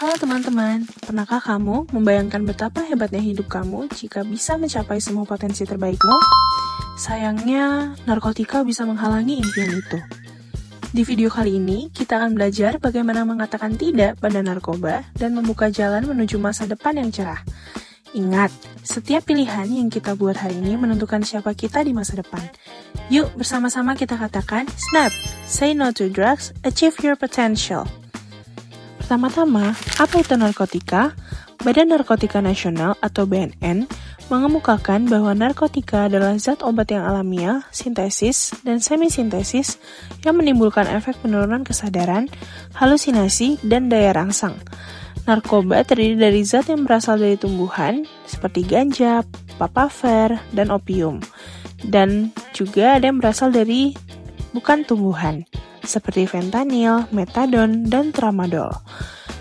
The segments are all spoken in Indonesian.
Halo teman-teman, pernahkah kamu membayangkan betapa hebatnya hidup kamu jika bisa mencapai semua potensi terbaikmu? Sayangnya, narkotika bisa menghalangi impian itu. Di video kali ini, kita akan belajar bagaimana mengatakan tidak pada narkoba dan membuka jalan menuju masa depan yang cerah. Ingat, setiap pilihan yang kita buat hari ini menentukan siapa kita di masa depan. Yuk, bersama-sama kita katakan, SNAP, say no to drugs, achieve your potential. Pertama-tama, apa itu narkotika? Badan Narkotika Nasional atau BNN mengemukakan bahwa narkotika adalah zat obat yang alamiah, sintesis, dan semi-sintesis yang menimbulkan efek penurunan kesadaran, halusinasi, dan daya rangsang. Narkoba terdiri dari zat yang berasal dari tumbuhan, seperti ganja, papaver, dan opium. Dan juga ada yang berasal dari bukan tumbuhan, seperti fentanyl, metadon, dan tramadol.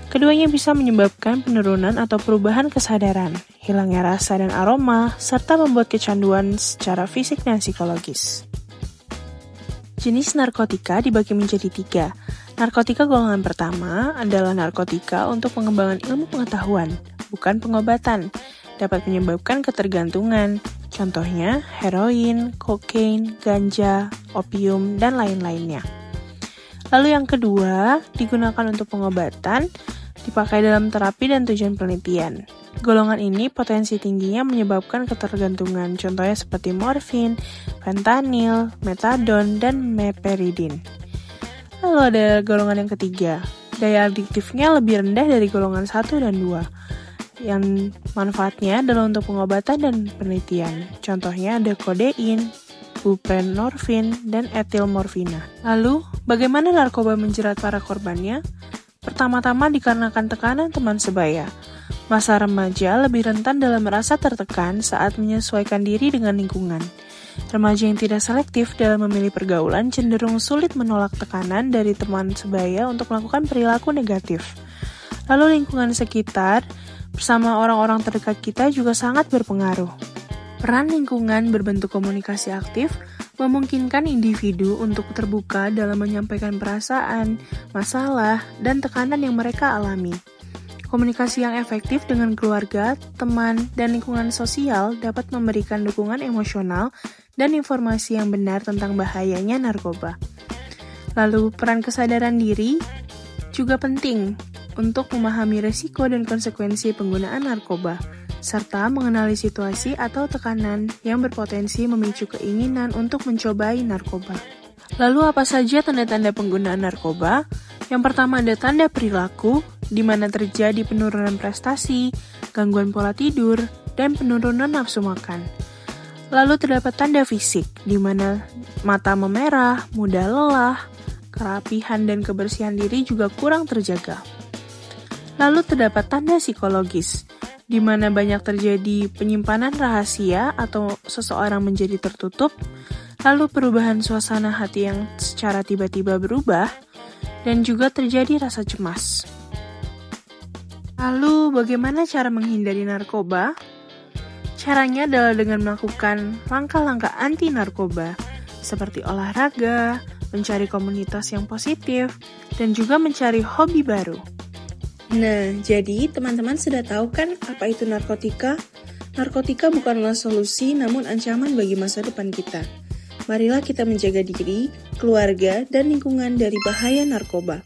Keduanya bisa menyebabkan penurunan atau perubahan kesadaran, hilangnya rasa dan aroma, serta membuat kecanduan secara fisik dan psikologis. Jenis narkotika dibagi menjadi 3. Narkotika golongan pertama adalah narkotika untuk pengembangan ilmu pengetahuan, bukan pengobatan. Dapat menyebabkan ketergantungan, contohnya heroin, kokain, ganja, opium, dan lain-lainnya. Lalu yang kedua, digunakan untuk pengobatan, dipakai dalam terapi dan tujuan penelitian. Golongan ini potensi tingginya menyebabkan ketergantungan, contohnya seperti morfin, fentanyl, metadon, dan meperidin. Lalu ada golongan yang ketiga, daya adiktifnya lebih rendah dari golongan 1 dan 2, yang manfaatnya adalah untuk pengobatan dan penelitian. Contohnya ada kodein, buprenorfin, dan etilmorfina. Lalu, bagaimana narkoba menjerat para korbannya? Pertama-tama dikarenakan tekanan teman sebaya. Masa remaja lebih rentan dalam merasa tertekan saat menyesuaikan diri dengan lingkungan. Remaja yang tidak selektif dalam memilih pergaulan cenderung sulit menolak tekanan dari teman sebaya untuk melakukan perilaku negatif. Lalu lingkungan sekitar bersama orang-orang terdekat kita juga sangat berpengaruh. Peran lingkungan berbentuk komunikasi aktif memungkinkan individu untuk terbuka dalam menyampaikan perasaan, masalah, dan tekanan yang mereka alami. Komunikasi yang efektif dengan keluarga, teman, dan lingkungan sosial dapat memberikan dukungan emosional dan informasi yang benar tentang bahayanya narkoba. Lalu, peran kesadaran diri juga penting untuk memahami risiko dan konsekuensi penggunaan narkoba, serta mengenali situasi atau tekanan yang berpotensi memicu keinginan untuk mencobai narkoba. Lalu apa saja tanda-tanda penggunaan narkoba? Yang pertama ada tanda perilaku, di mana terjadi penurunan prestasi, gangguan pola tidur, dan penurunan nafsu makan. Lalu terdapat tanda fisik, di mana mata memerah, mudah lelah, kerapihan dan kebersihan diri juga kurang terjaga. Lalu terdapat tanda psikologis, di mana banyak terjadi penyimpanan rahasia atau seseorang menjadi tertutup, lalu perubahan suasana hati yang secara tiba-tiba berubah, dan juga terjadi rasa cemas. Lalu, bagaimana cara menghindari narkoba? Caranya adalah dengan melakukan langkah-langkah anti-narkoba, seperti olahraga, mencari komunitas yang positif, dan juga mencari hobi baru. Nah, jadi teman-teman sudah tahu kan apa itu narkotika? Narkotika bukanlah solusi namun ancaman bagi masa depan kita. Marilah kita menjaga diri, keluarga, dan lingkungan dari bahaya narkoba.